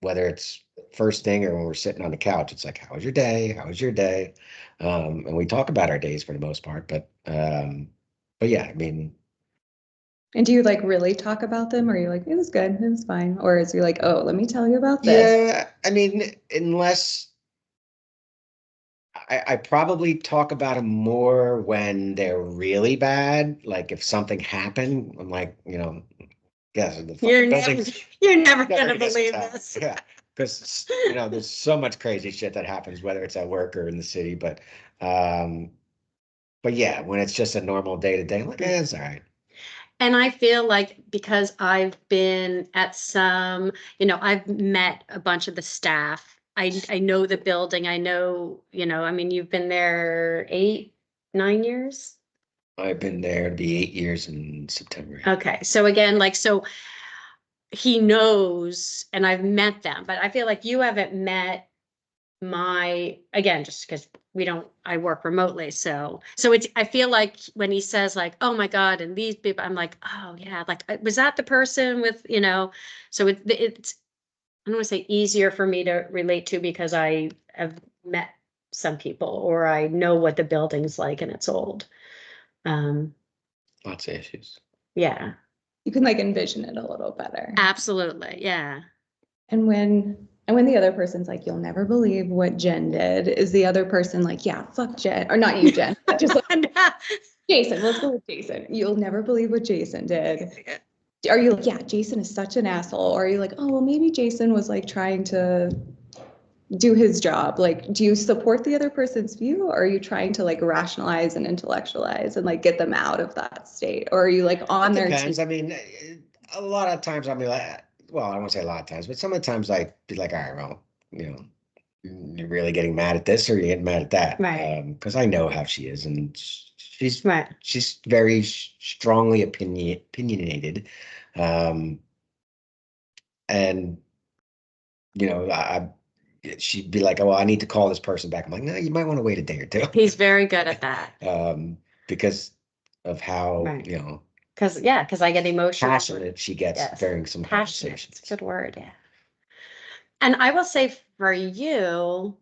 whether it's first thing or when we're sitting on the couch, it's like, how was your day? How was your day? And we talk about our days for the most part, but yeah, I mean, And do you like really talk about them, or are you like, it was good, it was fine? Or is you like, oh, let me tell you about this? yeah, I mean, unless I probably talk about them more when they're really bad. Like if something happened, I'm like, yes, the You're fucking never, building. you're never Never gonna gonna believe stop. this. Yeah, because there's so much crazy shit that happens, whether it's at work or in the city. Um, but yeah, when it's just a normal day to day, like, it's all right. And I feel like because I've been at some, I've met a bunch of the staff. I know the building. I know, I mean, you've been there 8, 9 years. I've been there to be 8 years in September. Okay. So again, like, so he knows, and I've met them, but I feel like you haven't met again, just because I work remotely. So I feel like when he says like, oh my God, and these people, I'm like, oh yeah, like, was that the person with, so it's, I don't want to say easier for me to relate to because I have met some people or I know what the building's like and it's old. Lots of issues. Yeah, You can like envision it a little better. absolutely. Yeah. And when the other person's like, you'll never believe what Jen did, is the other person like, yeah, fuck Jen, or not you, Jen, but just like Jason, let's go with Jason. You'll never believe what Jason did. Are you like, yeah, Jason is such an asshole? Or are you like, oh, well, maybe Jason was like trying to do his job? Like, do you support the other person's view, or are you trying to like rationalize and intellectualize and like get them out of that state? Or are you like on It their depends. team? I mean, a lot of times I'll be like, well, I won't say a lot of times, but some of the times I'd be like, all right, well, you're really getting mad at this or you're getting mad at that. Right. Because I know how she is, and Right. she's very strongly opinionated. Um, and she'd be like, oh, well, I need to call this person back. I'm like, no, you might want to wait a day or two. He's very good at that. Because of how, Right. Because I get emotional. passionate she gets Yes. during some Passionate. conversations. It's a good word. Yeah. And I will say for you,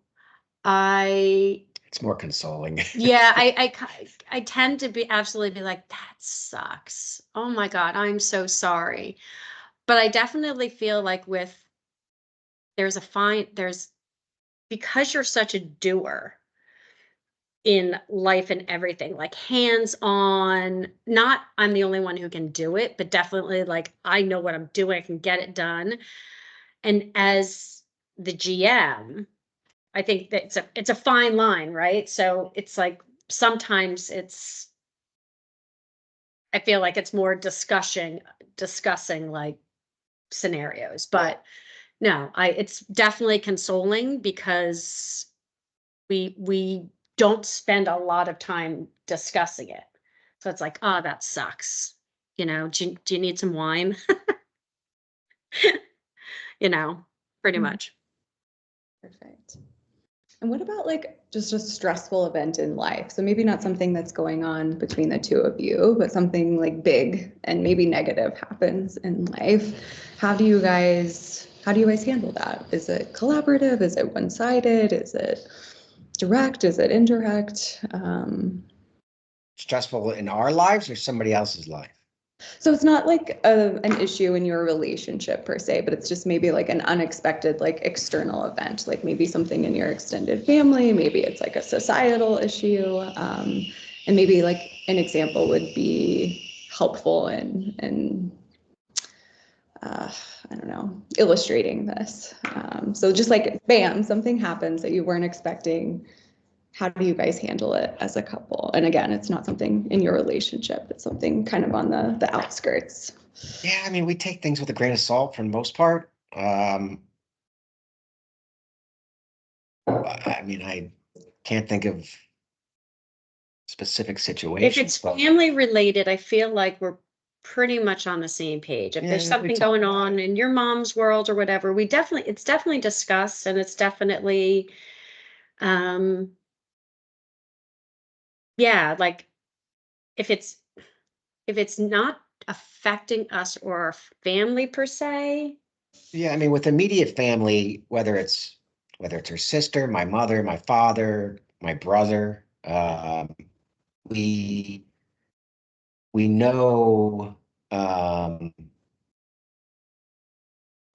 It's more consoling. yeah, I tend to be absolutely be like, that sucks. Oh my God, I'm so sorry. But I definitely feel like there's because you're such a doer in life and everything, like hands on, not I'm the only one who can do it, but definitely like I know what I'm doing, I can get it done. And as the GM, I think that it's a fine line, right? So it's like sometimes I feel like it's more discussing like scenarios, but no, it's definitely consoling because we don't spend a lot of time discussing it. So it's like, oh, that sucks. Do you need some wine? Pretty much. Perfect. And what about like just a stressful event in life? So maybe not something that's going on between the two of you, but something like big and maybe negative happens in life. How do you guys handle that? Is it collaborative? Is it one-sided? Is it direct? Is it indirect? Stressful in our lives or somebody else's life? So it's not like an issue in your relationship per se, but it's just maybe like an unexpected, like external event, like maybe something in your extended family, maybe it's like a societal issue. And maybe like an example would be helpful in I don't know, illustrating this. So just like bam, something happens that you weren't expecting. How do you guys handle it as a couple? And again, it's not something in your relationship. It's something kind of on the outskirts. Yeah, I mean, we take things with a grain of salt for the most part. I mean, I can't think of specific If situations, it's but family related, I feel like we're pretty much on the same page. If there's yeah, we something talk going about on it. in your mom's world or whatever, it's definitely discussed and it's definitely, um, yeah, like if it's not affecting us or our family per se, Yeah, I mean, with immediate family, whether it's her sister, my mother, my father, my brother, we we know um,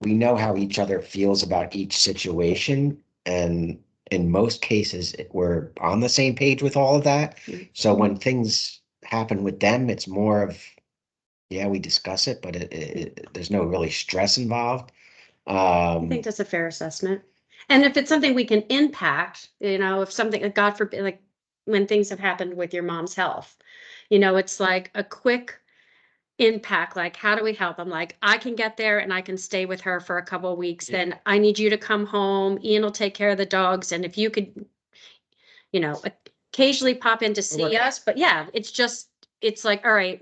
we know how each other feels about each situation, and in most cases, we're on the same page with all of that. So when things happen with them, it's more of, yeah, we discuss it, but there's no really stress involved. I think that's a fair assessment. And if it's something we can impact, if something, God forbid, like when things have happened with your mom's health, it's like a quick impact, like how do we help? I'm like, I can get there and I can stay with her for a couple of weeks. Yeah. Then I need you to come home. Ian will take care of the dogs. And if you could, you know, occasionally pop in to see us, but yeah, it's like, all right,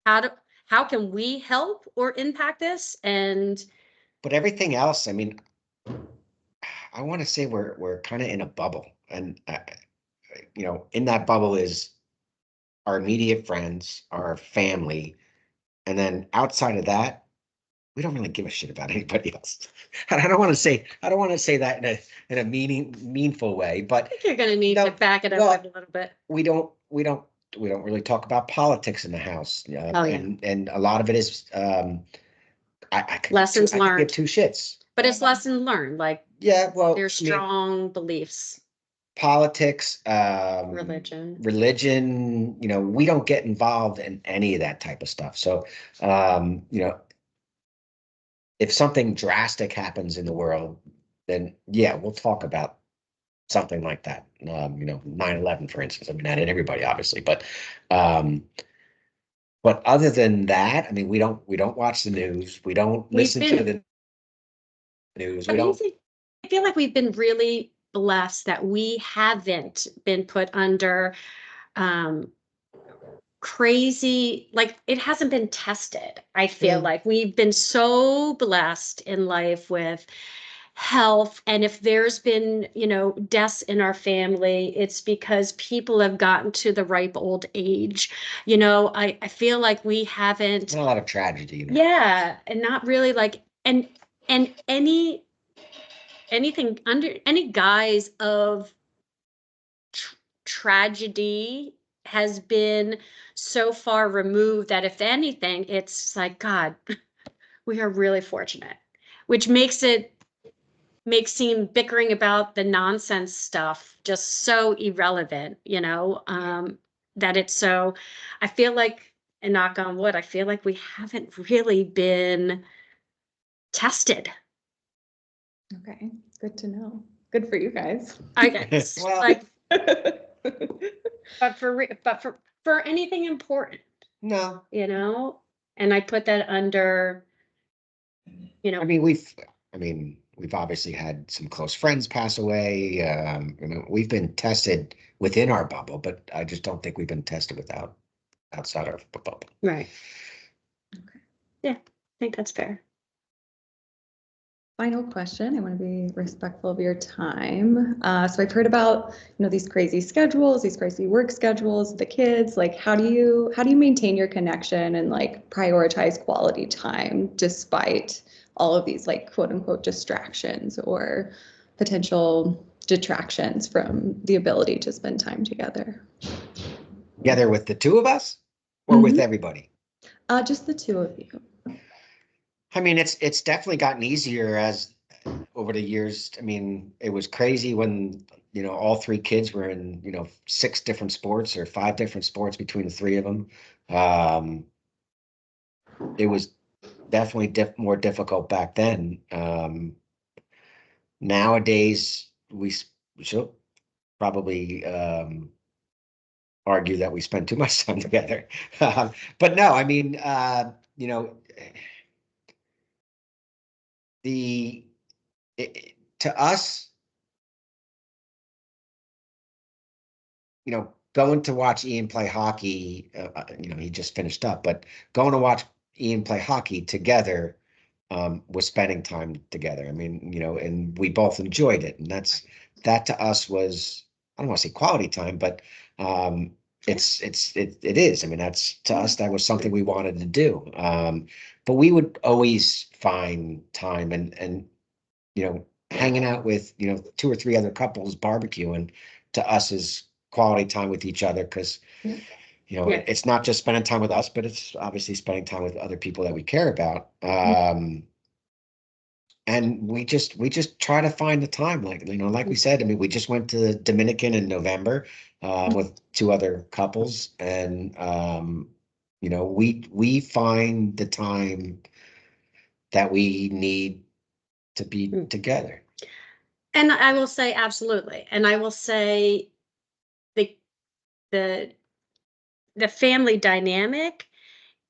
how do, how can we help or impact this? And But everything else, I mean, I want to say we're kind of in a bubble, and in that bubble is our immediate friends, our family, and then outside of that, we don't really give a shit about anybody else. And I don't want to say that in a meaningful way, I but think you're gonna need no, to back it up well, a little bit. we don't really talk about politics in the house, Oh, yeah. and a lot of it is Lessons I could give learned. two shits. But it's lesson learned, like Yeah, well, there's I mean, strong beliefs, politics, religion. religion, we don't get involved in any of that type of stuff. So, um, you know, if something drastic happens in the world, then yeah, we'll talk about something like that. 9/11, for instance. I mean, not in everybody, obviously, um, but other than that, I mean, we don't watch the news. We don't We've listen to been, the news. We but you don't. think, I feel like we've been really blessed that we haven't been put under um crazy, like it hasn't been tested. I feel Yeah. like we've been so blessed in life with health. And if there's been, deaths in our family, it's because people have gotten to the ripe old age. I feel like we haven't, Not a lot of tragedy. yeah, and not really like, and anything under any guise of tragedy has been so far removed that if anything, it's like, God, we are really fortunate, which makes seem bickering about the nonsense stuff just so irrelevant, that it's so, I feel like, and knock on wood, I feel like we haven't really been tested. Okay, good to know. Good for you guys. I guess, Well, like, but for anything important, no, and I put that under, I mean, we've obviously had some close friends pass away. We've been tested within our bubble, but I just don't think we've been tested outside our bubble. right. Yeah, I think that's fair. Final question. I want to be respectful of your time. So I've heard about, these crazy schedules, these crazy work schedules, the kids. Like, how do you maintain your connection and like prioritize quality time despite all of these like quote unquote distractions or potential detractions from the ability to spend time together? Together with the two of us or with Mhm. everybody? Just the two of you. I mean, it's definitely gotten easier as over the years. I mean, it was crazy when, all three kids were in, six different sports or five different sports between the three of them. Um, it was definitely more difficult back then. Nowadays, we should probably argue that we spend too much time together. But no, I mean, the to us, going to watch Ian play hockey, he just finished up, but going to watch Ian play hockey together was spending time together. I mean, and we both enjoyed it. And that to us was, I don't want to say quality time, but it is. I mean, that's to us, that was something we wanted to do. but we would always find time and, you know, hanging out with, you know, 2 or 3 other couples barbecuing to us is quality time with each other. Cause, Yeah. you know, Yeah. it's not just spending time with us, but it's obviously spending time with other people that we care about. And we just try to find the time, like, you know, like we said, I mean, we just went to the Dominican in November with 2 other couples, and you know, we find the time that we need to be together. And I will say absolutely. And I will say the the the family dynamic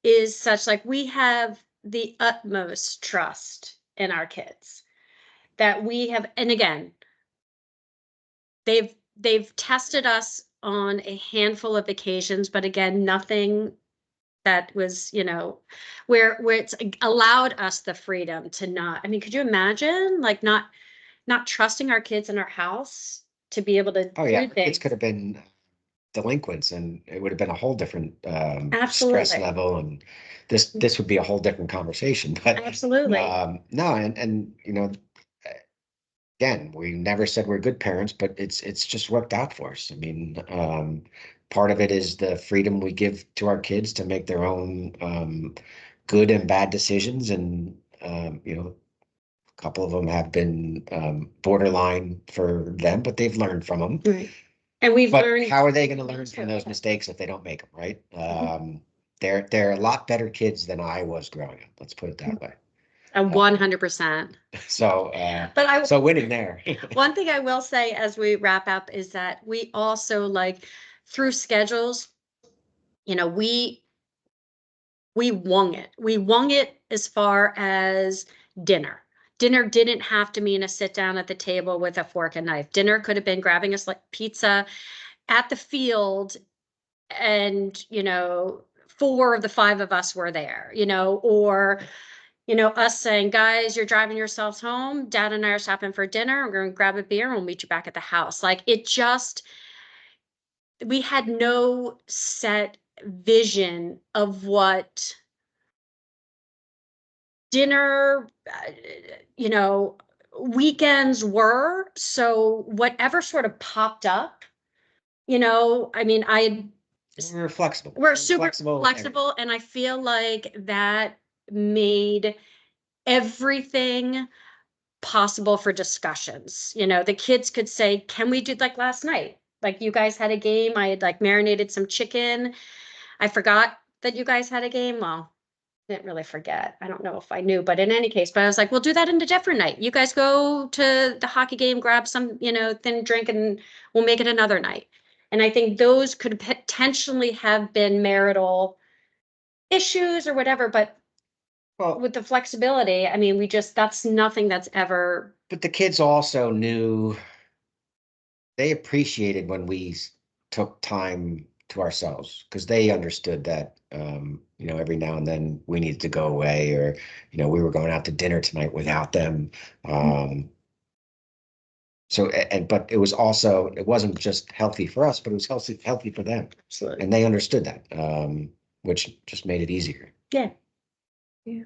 is such, like, we have the utmost trust in our kids that we have, and again, they've tested us on a handful of occasions, but again, nothing that was, you know, where it's allowed us the freedom to not, I mean, could you imagine, like, not trusting our kids in our house to be able to Oh yeah, do kids things? could have been delinquents, and it would have been a whole different stress Absolutely. level, and this would be a whole different conversation. But Absolutely. no, and you know, again, we never said we're good parents, but it's just worked out for us. I mean, part of it is the freedom we give to our kids to make their own good and bad decisions, and you know, a couple of them have been borderline for them, but they've learned from them. Right. And we've But learned. how are they going to learn from too. those mistakes if they don't make them, right? They're a lot better kids than I was growing up. Let's put it that way. A 100%. So But I, so winning there. one thing I will say as we wrap up is that we also, like, through schedules, you know, we wung it. We wung it as far as dinner. Dinner didn't have to mean a sit down at the table with a fork and knife. Dinner could have been grabbing us like pizza at the field, and, you know, 4 of the 5 of us were there, you know, or, you know, us saying, guys, you're driving yourselves home. Dad and I are stopping for dinner. We're going to grab a beer and we'll meet you back at the house. Like, it just, we had no set vision of what dinner, you know, weekends were. So whatever sort of popped up, you know, I mean, We're flexible. we're super Flexible. flexible, and I feel like that made everything possible for discussions. You know, the kids could say, can we do, like, last night? Like, you guys had a game. I had, like, marinated some chicken. I forgot that you guys had a game. Well, didn't really forget. I don't know if I knew, but in any case, but I was like, we'll do that in a different night. You guys go to the hockey game, grab some, you know, thin drink, and we'll make it another night. And I think those could potentially have been marital issues or whatever, but Well, with the flexibility, I mean, that's nothing that's ever. but the kids also knew, they appreciated when we took time to ourselves, because they understood that you know, every now and then we needed to go away, or you know, we were going out to dinner tonight without them. So and but it was also, it wasn't just healthy for us, but it was healthy for them, Absolutely. and they understood that, which just made it easier. Yeah. Yeah.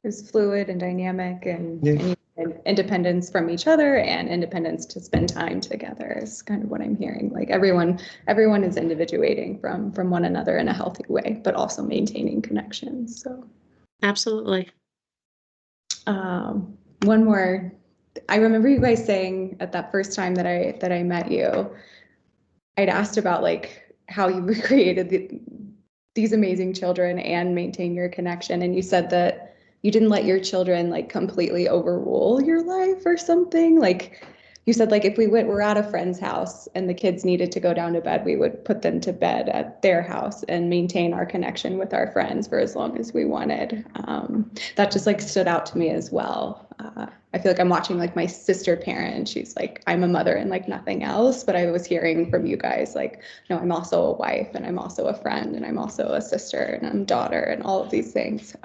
It was fluid and dynamic, and, Yeah. and you had independence from each other and independence to spend time together is kind of what I'm hearing. Like, everyone is individuating from one another in a healthy way, but also maintaining connections. So Absolutely. one more, I remember you guys saying at that first time that I met you, I'd asked about, like, how you created these amazing children and maintain your connection. And you said that you didn't let your children, like, completely overrule your life or something. Like, you said, like, if we're at a friend's house and the kids needed to go down to bed, we would put them to bed at their house and maintain our connection with our friends for as long as we wanted. That just, like, stood out to me as well. I feel like I'm watching, like, my sister parent, and she's like, I'm a mother and, like, nothing else. But I was hearing from you guys, like, no, I'm also a wife, and I'm also a friend, and I'm also a sister, and I'm a daughter, and all of these things.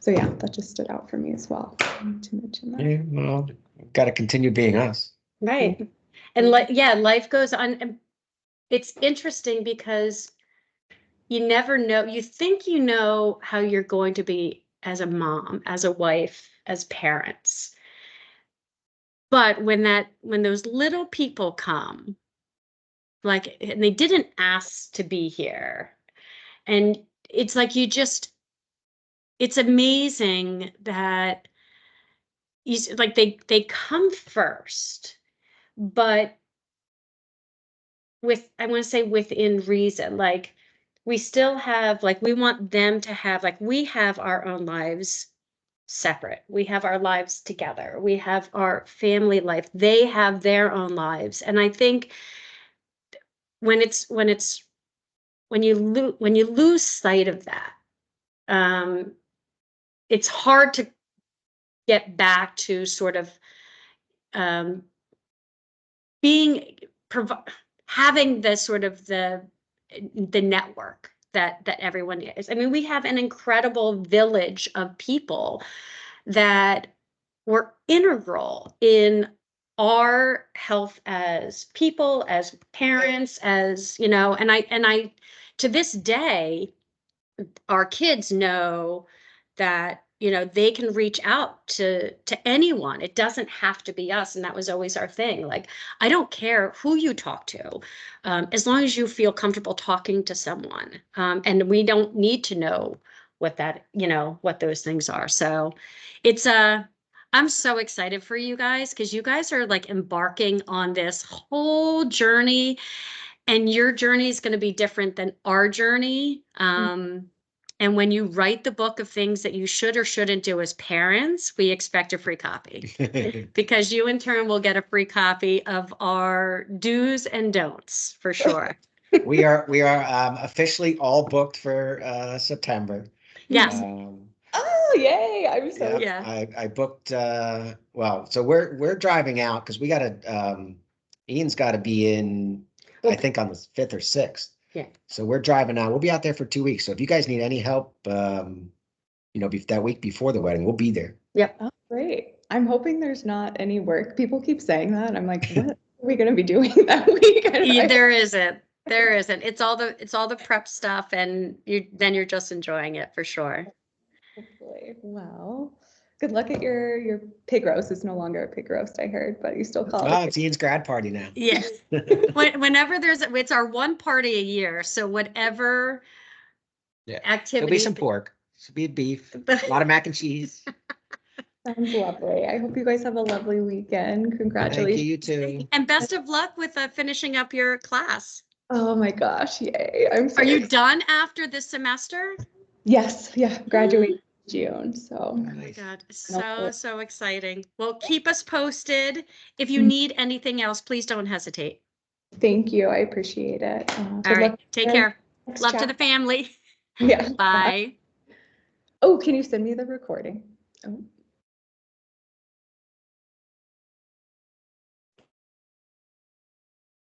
So yeah, that just stood out for me as well. To mention that. Yeah, well, got to continue being us. Right. And yeah, life goes on. And it's interesting because you never know. You think you know how you're going to be as a mom, as a wife, as parents. But when those little people come, like, and they didn't ask to be here, and it's like it's amazing that like they come first, but I want to say within reason. Like, we still have, like, we want them to have, like, we have our own lives separate. We have our lives together. We have our family life. They have their own lives. And I think when you lose sight of that, it's hard to get back to sort of um, being having the sort of the network that everyone is. I mean, we have an incredible village of people that were integral in our health as people, as parents, as, you know, and I to this day, our kids know that, you know, they can reach out to anyone. It doesn't have to be us. And that was always our thing. Like, I don't care who you talk to, as long as you feel comfortable talking to someone. And we don't need to know what that, you know, what those things are. So it's I'm so excited for you guys, because you guys are like embarking on this whole journey, and your journey is going to be different than our journey. And when you write the book of things that you should or shouldn't do as parents, we expect a free copy, because you in turn will get a free copy of our do's and don'ts for sure. We are officially all booked for September. Yes. Oh, yay. I'm so Yeah. I booked well, so we're driving out because we gotta Ian's gotta be in, I think, on the 5th or 6th. Yeah. So we're driving out. We'll be out there for 2 weeks. So if you guys need any help, you know, that week before the wedding, we'll be there. Yep. Oh, great. I'm hoping there's not any work. People keep saying that. I'm like, what are we going to be doing that week? There isn't. There isn't. It's all the prep stuff, and you're just enjoying it for sure. Hopefully. Well, good luck at your pig roast. It's no longer a pig roast, I heard, but you still call it. Oh, it's Ian's grad party now. Yes. Whenever it's our one party a year. So whatever activity. There'll be some pork. There'll be beef. A lot of mac and cheese. Sounds lovely. I hope you guys have a lovely weekend. Congratulations. Thank you, you too. And best of luck with finishing up your class. Oh my gosh, yay. Are you done after this semester? Yes, yeah, graduate June, so. Oh my God, so exciting. Well, keep us posted. If you need anything else, please don't hesitate. Thank you, I appreciate it. All right, take care. Love to the family. Yeah. Bye. Oh, can you send me the recording? Oh.